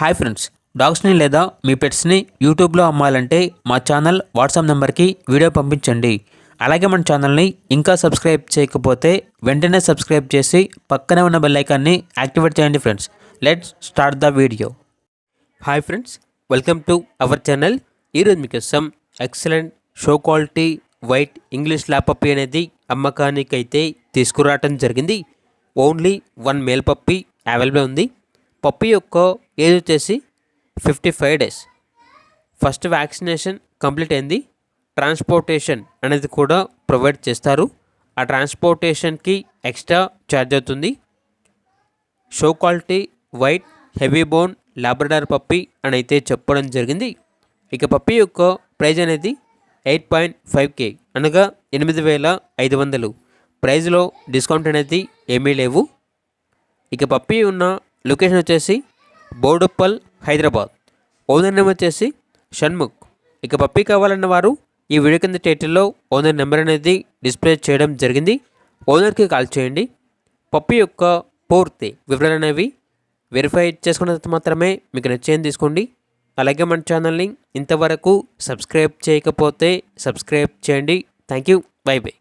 Hi friends, డాగ్స్ని లేదా మీ పెట్స్ని యూట్యూబ్లో అమ్మాలంటే మా ఛానల్ వాట్సాప్ నెంబర్కి వీడియో పంపించండి. అలాగే మన ఛానల్ని ఇంకా సబ్స్క్రైబ్ చేయకపోతే వెంటనే సబ్స్క్రైబ్ చేసి పక్కనే ఉన్న బెల్ ఐకాన్ని యాక్టివేట్ చేయండి friends. Let's start the video. Hi friends, welcome to our channel. ఈరోజు మీకోసం excellent show quality white English lab puppy అనేది అమ్మకానికి అయితే తీసుకురావటం జరిగింది. ఓన్లీ 1 మేల్ పప్పీ అవైలబుల్ ఉంది. పప్పీ యొక్క ఏజ్ వచ్చేసి 55 డేస్. ఫస్ట్ వ్యాక్సినేషన్ కంప్లీట్ అయింది. ట్రాన్స్పోర్టేషన్ అనేది కూడా ప్రొవైడ్ చేస్తారు. ఆ ట్రాన్స్పోర్టేషన్కి ఎక్స్ట్రా ఛార్జ్ అవుతుంది. Show quality white heavy bone Labrador puppy అని అయితే చెప్పడం జరిగింది. ఇక పప్పీ యొక్క ప్రైజ్ అనేది 8.5K అనగా 8,500. ప్రైజ్లో డిస్కౌంట్ అనేది ఏమీ లేవు. ఇక పప్పీ ఉన్న లొకేషన్ వచ్చేసి బోడుప్పల్, హైదరాబాద్. ఓనర్ నేమ్ వచ్చేసి షణ్ముఖ్. ఇక పప్పీ కావాలన్న వారు ఈ వీడియో కింద టైటిల్లో ఓనర్ నెంబర్ అనేది డిస్ప్లే చేయడం జరిగింది. ఓనర్కి కాల్ చేయండి. పప్పీ యొక్క పూర్తి వివరాలు అనేవి వెరిఫై చేసుకున్న తర్వాత మాత్రమే మీకు నచ్చేది తీసుకోండి. అలాగే మన ఛానల్ని ఇంతవరకు సబ్స్క్రైబ్ చేయకపోతే సబ్స్క్రైబ్ చేయండి. Thank you. By by.